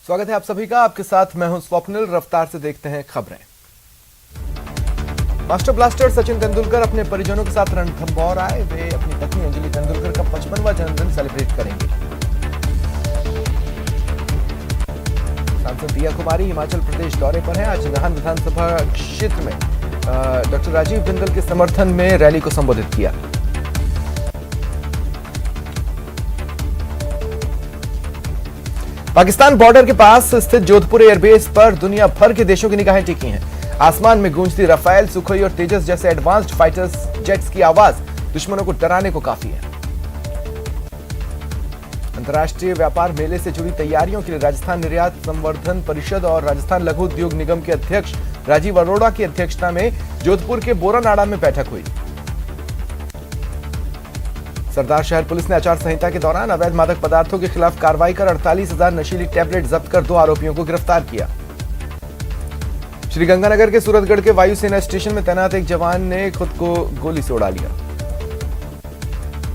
स्वागत है आप सभी का। आपके साथ मैं हूं स्वप्निल। रफ्तार से देखते हैं खबरें। मास्टर ब्लास्टर सचिन तेंदुलकर अपने परिजनों के साथ रणथंभौर आए। वे अपनी पत्नी अंजलि तेंदुलकर का 55वां जन्मदिन सेलिब्रेट करेंगे। सांसद दिया कुमारी हिमाचल प्रदेश दौरे पर हैं। आज नाहन विधानसभा क्षेत्र में डॉक्टर राजीव बिंदल के समर्थन में रैली को संबोधित किया। पाकिस्तान बॉर्डर के पास स्थित जोधपुर एयरबेस पर दुनिया भर के देशों की निगाहें टिकी हैं। आसमान में गूंजती राफेल, सुखोई और तेजस जैसे एडवांस्ड फाइटर्स जेट्स की आवाज दुश्मनों को डराने को काफी है। अंतर्राष्ट्रीय व्यापार मेले से जुड़ी तैयारियों के लिए राजस्थान निर्यात संवर्धन परिषद और राजस्थान लघु उद्योग निगम के अध्यक्ष राजीव अरोड़ा की अध्यक्षता में जोधपुर के बोरानाड़ा में बैठक हुई। सरदार शहर पुलिस ने आचार संहिता के दौरान अवैध मादक पदार्थों के खिलाफ कार्रवाई कर 48,000 नशीली टैबलेट जब्त कर 2 आरोपियों को गिरफ्तार किया। श्रीगंगानगर के सूरतगढ़ के वायुसेना स्टेशन में तैनात एक जवान ने खुद को गोली से उड़ा लिया।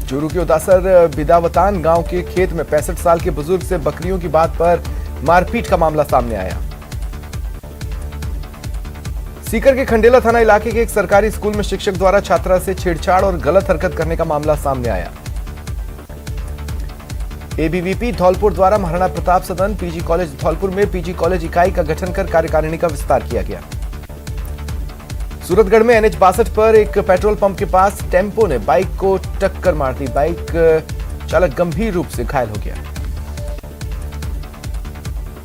चूरू के उदासर बिदावतान गांव के खेत में 65 साल के बुजुर्ग से बकरियों की बात पर मारपीट का मामला सामने आया। सीकर के खंडेला थाना इलाके के एक सरकारी स्कूल में शिक्षक द्वारा छात्रा से छेड़छाड़ और गलत हरकत करने का मामला सामने आया। एबीवीपी धौलपुर द्वारा महाराणा प्रताप सदन पीजी कॉलेज धौलपुर में पीजी कॉलेज इकाई का गठन कर कार्यकारिणी का विस्तार किया गया। सूरतगढ़ में NH 62 पर एक पेट्रोल पंप के पास टेम्पो ने बाइक को टक्कर मार दी। बाइक चालक गंभीर रूप से घायल हो गया।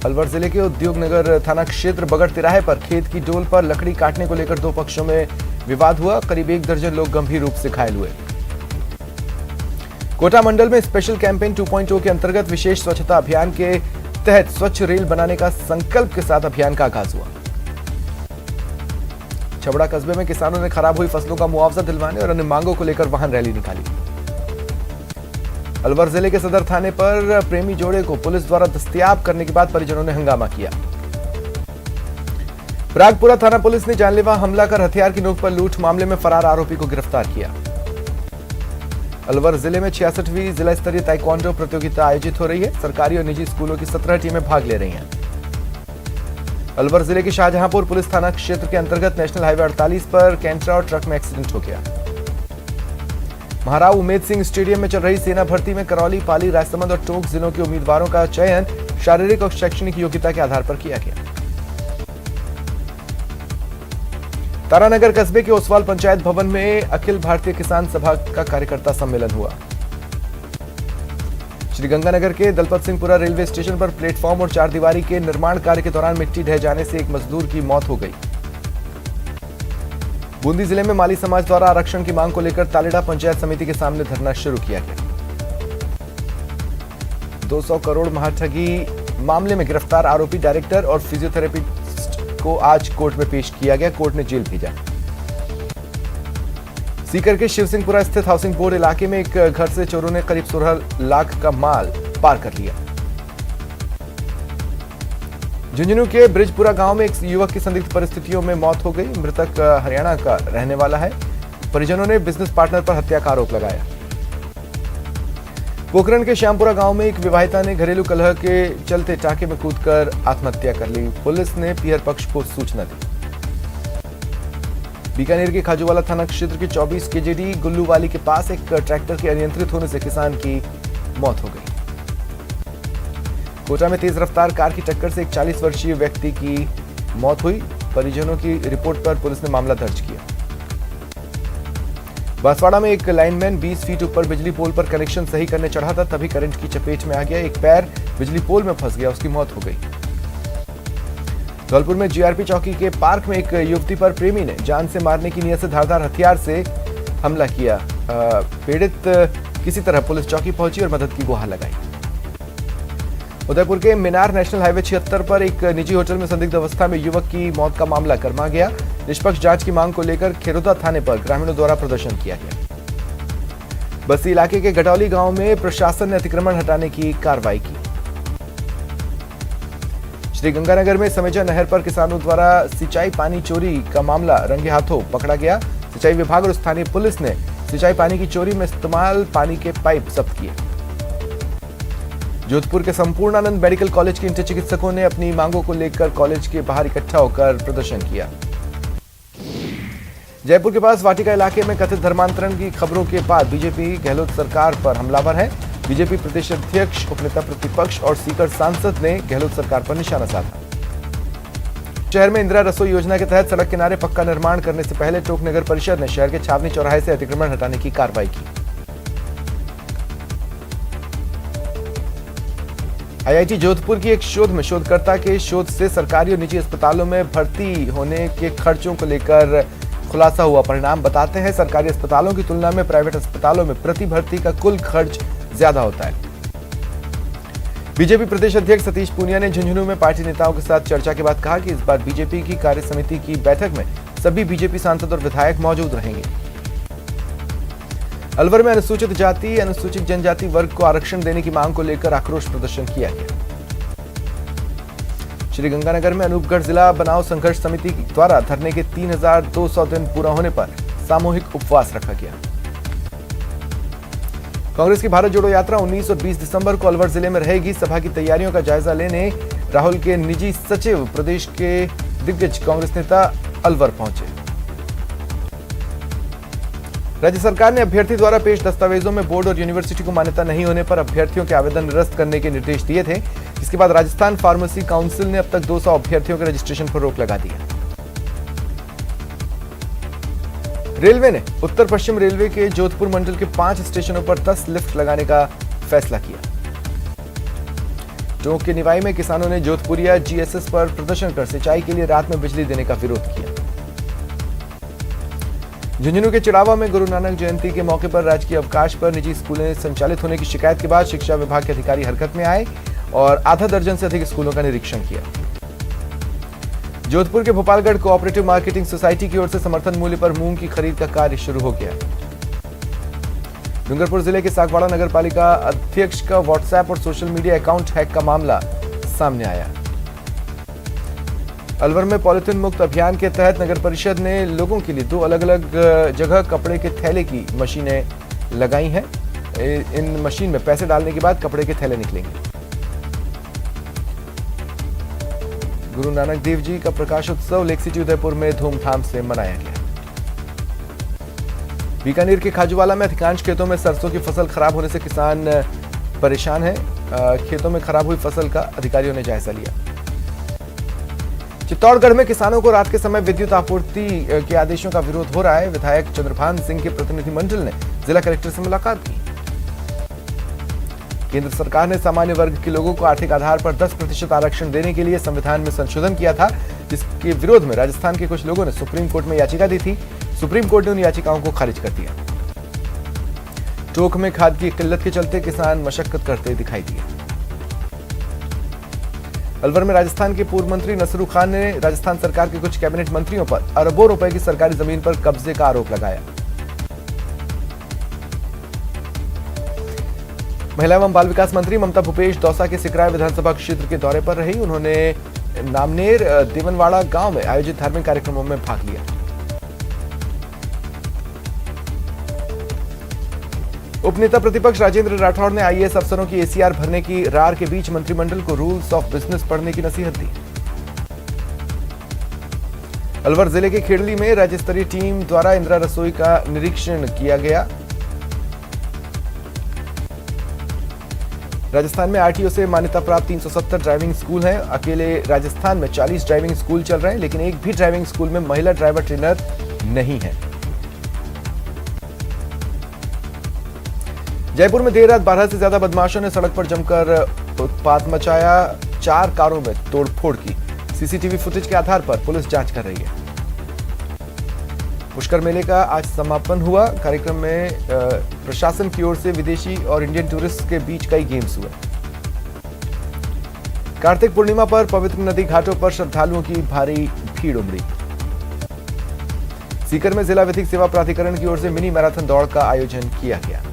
अलवर जिले के उद्योगनगर थाना क्षेत्र बगड़ तिराहे पर खेत की डोल पर लकड़ी काटने को लेकर 2 पक्षों में विवाद हुआ। करीब 1 दर्जन लोग गंभीर रूप से घायल हुए। कोटा मंडल में स्पेशल कैंपेन 2.0 के अंतर्गत विशेष स्वच्छता अभियान के तहत स्वच्छ रेल बनाने का संकल्प के साथ अभियान का आगाज हुआ। छबड़ा कस्बे में किसानों ने खराब हुई फसलों का मुआवजा दिलवाने और अन्य मांगों को लेकर वाहन रैली निकाली। अलवर जिले के सदर थाने पर प्रेमी जोड़े को पुलिस द्वारा दस्तयाब करने के बाद परिजनों ने हंगामा किया। प्रागपुरा थाना पुलिस ने जानलेवा हमला कर हथियार की नोक पर लूट मामले में फरार आरोपी को गिरफ्तार किया। अलवर जिले में 66वीं जिला स्तरीय ताइक्वांडो प्रतियोगिता आयोजित हो रही है। सरकारी और निजी स्कूलों की 17 टीमें भाग ले रही हैं। अलवर जिले के शाहजहांपुर पुलिस थाना क्षेत्र के अंतर्गत नेशनल हाईवे 48 पर कैंटरा और ट्रक में एक्सीडेंट हो गया। महाराव उमेद सिंह स्टेडियम में चल रही सेना भर्ती में करौली, पाली, राजसमंद और टोंक जिलों के उम्मीदवारों का चयन शारीरिक और शैक्षणिक योग्यता के आधार पर किया गया। तारानगर कस्बे के ओसवाल पंचायत भवन में अखिल भारतीय किसान सभा का कार्यकर्ता सम्मेलन हुआ। श्रीगंगानगर के दलपत सिंहपुरा रेलवे स्टेशन पर प्लेटफॉर्म और 4 दीवारी के निर्माण कार्य के दौरान मिट्टी ढह जाने से एक मजदूर की मौत हो गई। बूंदी जिले में माली समाज द्वारा आरक्षण की मांग को लेकर तालेड़ा पंचायत समिति के सामने धरना शुरू किया गया। 200 करोड़ महाठगी मामले में गिरफ्तार आरोपी डायरेक्टर और फिजियोथेरेपिस्ट को आज कोर्ट में पेश किया गया। कोर्ट ने जेल भेजा। सीकर के शिवसिंहपुरा स्थित हाउसिंग बोर्ड इलाके में एक घर से चोरों ने करीब 16 लाख का माल पार कर लिया। झुंझुनू के ब्रिजपुरा गांव में एक युवक की संदिग्ध परिस्थितियों में मौत हो गई। मृतक हरियाणा का रहने वाला है। परिजनों ने बिजनेस पार्टनर पर हत्या का आरोप लगाया। पोखरण के श्यामपुरा गांव में एक विवाहिता ने घरेलू कलह के चलते टाके में कूदकर आत्महत्या कर ली। पुलिस ने पीहर पक्ष को सूचना दी। बीकानेर के खाजूवाला थाना क्षेत्र के 24 केजेडी गुल्लूवाली के पास एक ट्रैक्टर के अनियंत्रित होने से किसान की मौत हो गई। कोटा में तेज रफ्तार कार की टक्कर से एक 40 वर्षीय व्यक्ति की मौत हुई। परिजनों की रिपोर्ट पर पुलिस ने मामला दर्ज किया। बांसवाड़ा में एक लाइनमैन 20 फीट ऊपर बिजली पोल पर कनेक्शन सही करने चढ़ा था, तभी करंट की चपेट में आ गया। एक पैर बिजली पोल में फंस गया, उसकी मौत हो गई। धौलपुर में जीआरपी चौकी के पार्क में एक युवती पर प्रेमी ने जान से मारने की नियत से धारदार हथियार से हमला किया। पीड़ित किसी तरह पुलिस चौकी पहुंची और मदद की गुहार लगाई। उदयपुर के मीनार नेशनल हाईवे 76 पर एक निजी होटल में संदिग्ध अवस्था में युवक की मौत का मामला गर्मा गया। निष्पक्ष जांच की मांग को लेकर खेरोदा थाने पर ग्रामीणों द्वारा प्रदर्शन किया गया। बस्ती इलाके के गटौली गांव में प्रशासन ने अतिक्रमण हटाने की कार्रवाई की। श्रीगंगानगर में समेजा नहर पर किसानों द्वारा सिंचाई पानी चोरी का मामला रंगे हाथों पकड़ा गया। सिंचाई विभाग और स्थानीय पुलिस ने सिंचाई पानी की चोरी में इस्तेमाल पानी के पाइप जब्त किए। जोधपुर के संपूर्णानंद मेडिकल कॉलेज के इंटर चिकित्सकों ने अपनी मांगों को लेकर कॉलेज के बाहर इकट्ठा होकर प्रदर्शन किया। जयपुर के पास वाटिका इलाके में कथित धर्मांतरण की खबरों के बाद बीजेपी गहलोत सरकार पर हमलावर है। बीजेपी प्रदेश अध्यक्ष, उपनेता प्रतिपक्ष और सीकर सांसद ने गहलोत सरकार पर निशाना साधा। शहर में इंदिरा रसोई योजना के तहत सड़क किनारे पक्का निर्माण करने से पहले टोंक नगर परिषद ने शहर के छावनी चौराहे से अतिक्रमण हटाने की कार्रवाई की। आईआईटी जोधपुर की एक शोध में शोधकर्ता के शोध से सरकारी और निजी अस्पतालों में भर्ती होने के खर्चों को लेकर खुलासा हुआ। परिणाम बताते हैं सरकारी अस्पतालों की तुलना में प्राइवेट अस्पतालों में प्रति भर्ती का कुल खर्च ज्यादा होता है। बीजेपी प्रदेश अध्यक्ष सतीश पूनिया ने झुंझुनू में पार्टी नेताओं के साथ चर्चा के बाद कहा कि इस बार बीजेपी की कार्य समिति की बैठक में सभी बीजेपी सांसद और विधायक मौजूद रहेंगे। अलवर में अनुसूचित जाति, अनुसूचित जनजाति वर्ग को आरक्षण देने की मांग को लेकर आक्रोश प्रदर्शन किया गया। श्रीगंगानगर में अनूपगढ़ जिला बनाव संघर्ष समिति द्वारा धरने के 3200 दिन पूरा होने पर सामूहिक उपवास रखा गया। कांग्रेस की भारत जोड़ो यात्रा 19 और 20 दिसंबर को अलवर जिले में रहेगी। सभा की तैयारियों का जायजा लेने राहुल के निजी सचिव प्रदेश के दिग्गज कांग्रेस नेता अलवर पहुंचे। राज्य सरकार ने अभ्यर्थी द्वारा पेश दस्तावेजों में बोर्ड और यूनिवर्सिटी को मान्यता नहीं होने पर अभ्यर्थियों के आवेदन निरस्त करने के निर्देश दिए थे। इसके बाद राजस्थान फार्मेसी काउंसिल ने अब तक 200 अभ्यर्थियों के रजिस्ट्रेशन पर रोक लगा दी है। रेलवे ने उत्तर पश्चिम रेलवे के जोधपुर मंडल के 5 स्टेशनों पर 10 लिफ्ट लगाने का फैसला किया। टोंक के निवाई में किसानों ने जोधपुरिया जीएसएस पर प्रदर्शन कर सिंचाई के लिए रात में बिजली देने का विरोध किया। झुंझुनू के चिड़ावा में गुरु नानक जयंती के मौके पर राजकीय अवकाश पर निजी स्कूलें संचालित होने की शिकायत के बाद शिक्षा विभाग के अधिकारी हरकत में आए और आधा दर्जन से अधिक स्कूलों का निरीक्षण किया। जोधपुर के भोपालगढ़ कोऑपरेटिव मार्केटिंग सोसाइटी की ओर से समर्थन मूल्य पर मूंग की खरीद का कार्य शुरू हो गया। डूंगरपुर जिले के सागवाड़ा नगर पालिका अध्यक्ष का व्हाट्सएप और सोशल मीडिया अकाउंट हैक का मामला सामने आया। अलवर में पॉलिथीन मुक्त अभियान के तहत नगर परिषद ने लोगों के लिए 2 अलग-अलग जगह कपड़े के थैले की मशीनें लगाई हैं। इन मशीन में पैसे डालने के बाद कपड़े के थैले निकलेंगे। गुरु नानक देव जी का प्रकाशोत्सव लेक सिटी उदयपुर में धूमधाम से मनाया गया। बीकानेर के खाजूवाला में अधिकांश खेतों में सरसों की फसल खराब होने से किसान परेशान हैं। खेतों में खराब हुई फसल का अधिकारियों ने जायजा लिया। चित्तौड़गढ़ में किसानों को रात के समय विद्युत आपूर्ति के आदेशों का विरोध हो रहा है। विधायक चंद्रभान सिंह के प्रतिनिधिमंडल ने जिला कलेक्टर से मुलाकात की। केंद्र सरकार ने सामान्य वर्ग के लोगों को आर्थिक आधार पर 10% आरक्षण देने के लिए संविधान में संशोधन किया था, जिसके विरोध में राजस्थान के कुछ लोगों ने सुप्रीम कोर्ट में याचिका दी थी। सुप्रीम कोर्ट ने उन याचिकाओं को खारिज कर दिया। टोंक में खाद की किल्लत के चलते किसान मशक्कत करते दिखाई दिए। अलवर में राजस्थान के पूर्व मंत्री नसरू खान ने राजस्थान सरकार के कुछ कैबिनेट मंत्रियों पर अरबों रुपए की सरकारी जमीन पर कब्जे का आरोप लगाया। महिला एवं बाल विकास मंत्री ममता भूपेश दौसा के सिकराय विधानसभा क्षेत्र के दौरे पर रही। उन्होंने नामनेर देवनवाड़ा गांव में आयोजित धार्मिक कार्यक्रमों में भाग लिया। उपनेता प्रतिपक्ष राजेंद्र राठौड़ ने आईएएस अफसरों की एसीआर भरने की रार के बीच मंत्रिमंडल को रूल्स ऑफ बिजनेस पढ़ने की नसीहत दी। अलवर जिले के खेड़ली में राज्य स्तरीय टीम द्वारा इंदिरा रसोई का निरीक्षण किया गया। राजस्थान में आरटीओ से मान्यता प्राप्त 370 ड्राइविंग स्कूल हैं। अकेले राजस्थान में 40 ड्राइविंग स्कूल चल रहे हैं, लेकिन एक भी ड्राइविंग स्कूल में महिला ड्राइवर ट्रेनर नहीं है। जयपुर में देर रात 12 से ज्यादा बदमाशों ने सड़क पर जमकर उत्पात मचाया। 4 कारों में तोड़फोड़ की। सीसीटीवी फुटेज के आधार पर पुलिस जांच कर रही है। पुष्कर मेले का आज समापन हुआ। कार्यक्रम में प्रशासन की ओर से विदेशी और इंडियन टूरिस्ट के बीच कई गेम्स हुए। कार्तिक पूर्णिमा पर पवित्र नदी घाटों पर श्रद्धालुओं की भारी भीड़ उमड़ी। सीकर में जिला विधिक सेवा प्राधिकरण की ओर से मिनी मैराथन दौड़ का आयोजन किया गया।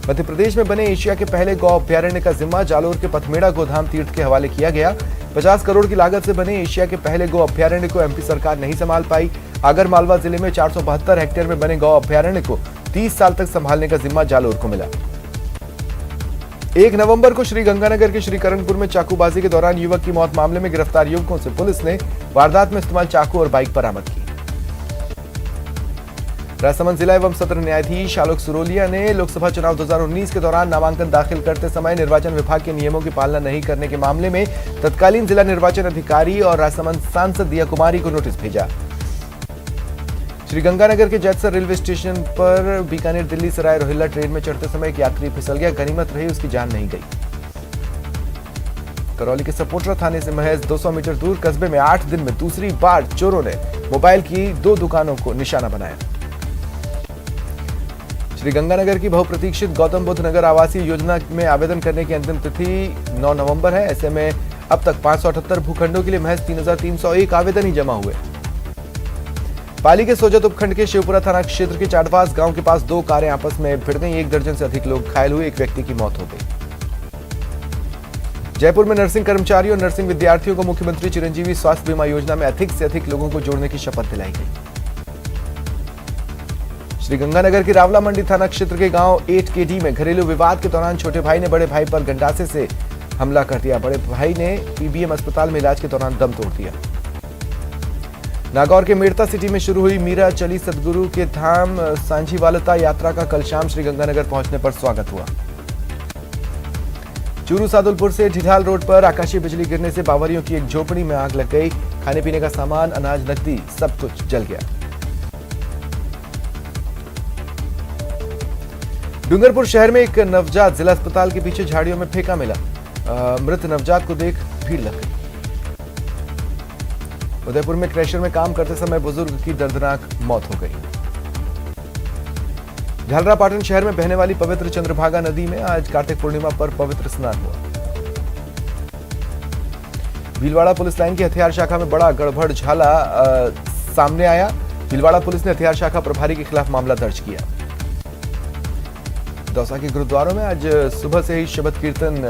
मध्य प्रदेश में बने एशिया के पहले गौ अभ्यारण्य का जिम्मा जालोर के पथमेड़ा गोधाम तीर्थ के हवाले किया गया। 50 करोड़ की लागत से बने एशिया के पहले गौ अभ्यारण्य को एमपी सरकार नहीं संभाल पाई। आगर मालवा जिले में 472 हेक्टेयर में बने गौ अभ्यारण्य को 30 साल तक संभालने का जिम्मा जालोर को मिला। 1 नवंबर को श्रीगंगानगर के श्रीकरणपुर में चाकूबाजी के दौरान युवक की मौत मामले में गिरफ्तार युवकों से पुलिस ने वारदात में इस्तेमाल चाकू और बाइक बरामद की। राजसमंद जिला एवं सत्र न्यायाधीश आलोक सुरोलिया ने लोकसभा चुनाव 2019 के दौरान नामांकन दाखिल करते समय निर्वाचन विभाग के नियमों की पालना नहीं करने के मामले में तत्कालीन जिला निर्वाचन अधिकारी और राजसमंद सांसद दिया कुमारी को नोटिस भेजा। श्रीगंगानगर के जैतसर रेलवे स्टेशन पर बीकानेर दिल्ली सराय रोहिल्ला ट्रेन में चढ़ते समय एक यात्री फिसल गया। गनीमत रही उसकी जान नहीं गई। करौली के सपोटरा थाने से महज 200 मीटर दूर कस्बे में 8 दिन में दूसरी बार चोरों ने मोबाइल की 2 दुकानों को निशाना बनाया। श्रीगंगानगर की बहुप्रतीक्षित गौतम बुद्ध नगर आवासीय योजना में आवेदन करने की अंतिम तिथि 9 नवंबर है। ऐसे में अब तक 578 भूखंडों के लिए महज 3301 आवेदन ही जमा हुए। पाली के सोजत उपखंड के शिवपुरा थाना क्षेत्र के चाडवास गांव के पास 2 कारें आपस में भिड़ गईं। 1 दर्जन से अधिक लोग घायल हुए। एक व्यक्ति की मौत हो गई। जयपुर में नर्सिंग कर्मचारियों और नर्सिंग विद्यार्थियों को मुख्यमंत्री चिरंजीवी स्वास्थ्य बीमा योजना में अधिक से अधिक लोगों को जोड़ने की शपथ दिलाई गई। श्रीगंगानगर के रावला मंडी थाना क्षेत्र के गांव 8 केडी में घरेलू विवाद के दौरान छोटे भाई ने बड़े भाई पर गंडासे से हमला कर दिया। बड़े भाई ने पीबीएम अस्पताल में इलाज के दौरान दम तोड़ दिया। नागौर के मेड़ता सिटी में शुरू हुई मीरा चली सदगुरु के धाम सांझीवालता यात्रा का कल शाम श्रीगंगानगर पहुंचने पर स्वागत हुआ। चूरू सादुलपुर से ढिढाल रोड पर आकाशीय बिजली गिरने से बावरियों की एक झोपड़ी में आग लग गई। खाने पीने का सामान, अनाज, नकदी सब कुछ जल गया। डूंगरपुर शहर में एक नवजात जिला अस्पताल के पीछे झाड़ियों में फेंका मिला। मृत नवजात को देख भीड़ लग गई। उदयपुर में क्रैशर में काम करते समय बुजुर्ग की दर्दनाक मौत हो गई। झालरापाटन शहर में बहने वाली पवित्र चंद्रभागा नदी में आज कार्तिक पूर्णिमा पर पवित्र स्नान हुआ। भीलवाड़ा पुलिस लाइन की हथियार शाखा में बड़ा गड़बड़ झाला सामने आया। भीलवाड़ा पुलिस ने हथियार शाखा प्रभारी के खिलाफ मामला दर्ज किया। दौसा के गुरुद्वारों में आज सुबह से ही शबद कीर्तन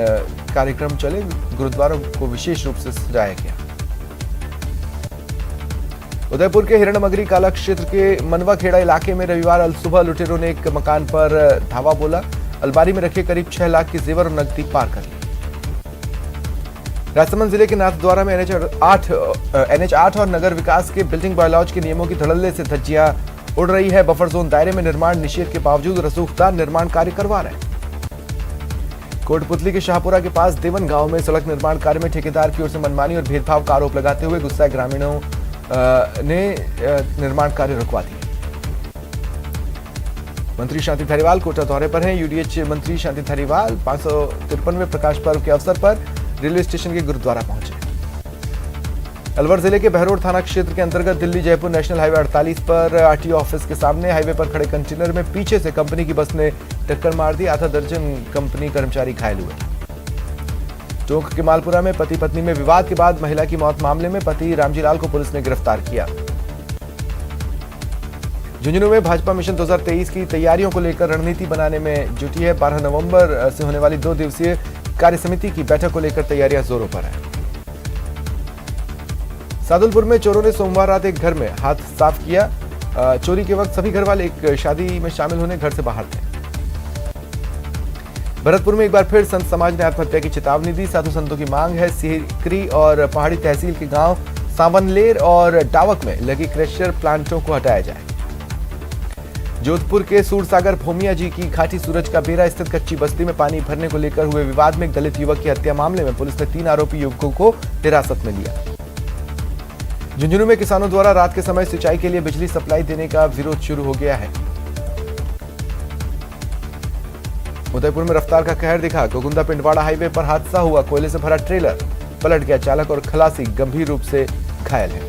कार्यक्रम चले। गुरुद्वारों को विशेष रूप से सजाया गया। उदयपुर के हिरणमगरी काला क्षेत्र के मनवाखेड़ा इलाके में रविवार अल सुबह लुटेरों ने एक मकान पर धावा बोला। अलमारी में रखे करीब 6 लाख की जेवर और नकदी पार कर ली। राजसमंद जिले के नाथद्वारा में NH8 और नगर विकास के बिल्डिंग बायलॉज के नियमों की धड़ल्ले से धज्जियां उड़ रही है। बफर जोन दायरे में निर्माण निषेध के बावजूद रसूखदार निर्माण कार्य करवा रहे हैं। कोटपुतली के शाहपुरा के पास देवन गांव में सड़क निर्माण कार्य में ठेकेदार की ओर से मनमानी और भेदभाव का आरोप लगाते हुए गुस्साए ग्रामीणों ने निर्माण कार्य रुकवा दिए। मंत्री शांति धारीवाल कोटा दौरे पर हैं। यूडीएच मंत्री शांति धारीवाल 553वें प्रकाश पर्व के अवसर पर रेलवे स्टेशन के गुरुद्वारा पहुंचे। अलवर जिले के बहरोड थाना क्षेत्र के अंतर्गत दिल्ली जयपुर नेशनल हाईवे 48 पर आरटीओ ऑफिस के सामने हाईवे पर खड़े कंटेनर में पीछे से कंपनी की बस ने टक्कर मार दी। आधा दर्जन कंपनी कर्मचारी घायल हुए। टोंक के मालपुरा में पति पत्नी में विवाद के बाद महिला की मौत मामले में पति रामजीलाल को पुलिस ने गिरफ्तार किया। झुंझुनू में भाजपा मिशन 2023 की तैयारियों को लेकर रणनीति बनाने में जुटी है। 12 नवंबर से होने वाली 2 दिवसीय कार्य समिति की बैठक को लेकर तैयारियां जोरों पर है। सादुलपुर में चोरों ने सोमवार रात एक घर में हाथ साफ किया। चोरी के वक्त सभी घर वाले एक शादी में शामिल होने घर से बाहर थे। भरतपुर में एक बार फिर संत समाज ने आत्महत्या की चेतावनी दी। साधु संतों की मांग है सीकरी और पहाड़ी तहसील के गांव सावनलेर और डावक में लगी क्रशर प्लांटों को हटाया जाए। जोधपुर के सूरसागर भोमिया जी की घाटी सूरज का बेरा स्थित कच्ची बस्ती में पानी भरने को लेकर हुए विवाद में एक दलित युवक की हत्या मामले में पुलिस ने 3 आरोपी युवकों को हिरासत में लिया। झुंझुनू में किसानों द्वारा रात के समय सिंचाई के लिए बिजली सप्लाई देने का विरोध शुरू हो गया है। उदयपुर में रफ्तार का कहर दिखा। गोगुंदा पिंडवाड़ा हाईवे पर हादसा हुआ। कोयले से भरा ट्रेलर पलट गया। चालक और खलासी गंभीर रूप से घायल हैं।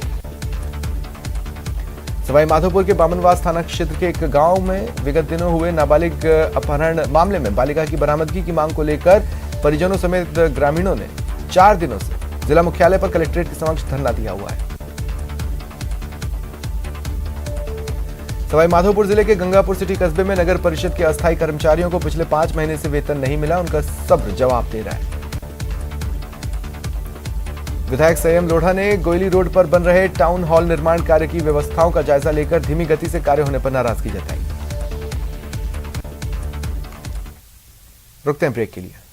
सवाई माधोपुर के बामनवास थाना क्षेत्र के एक गांव में विगत दिनों हुए नाबालिग अपहरण मामले में बालिका की बरामदगी की मांग को लेकर परिजनों समेत ग्रामीणों ने 4 दिनों से जिला मुख्यालय पर कलेक्ट्रेट के समक्ष धरना दिया हुआ है। सवाई माधोपुर जिले के गंगापुर सिटी कस्बे में नगर परिषद के अस्थायी कर्मचारियों को पिछले 5 महीने से वेतन नहीं मिला। उनका सब्र जवाब दे रहा है। विधायक संयम लोढ़ा ने गोयली रोड पर बन रहे टाउन हॉल निर्माण कार्य की व्यवस्थाओं का जायजा लेकर धीमी गति से कार्य होने पर नाराजगी जताई। रुकते हैं ब्रेक के लिए।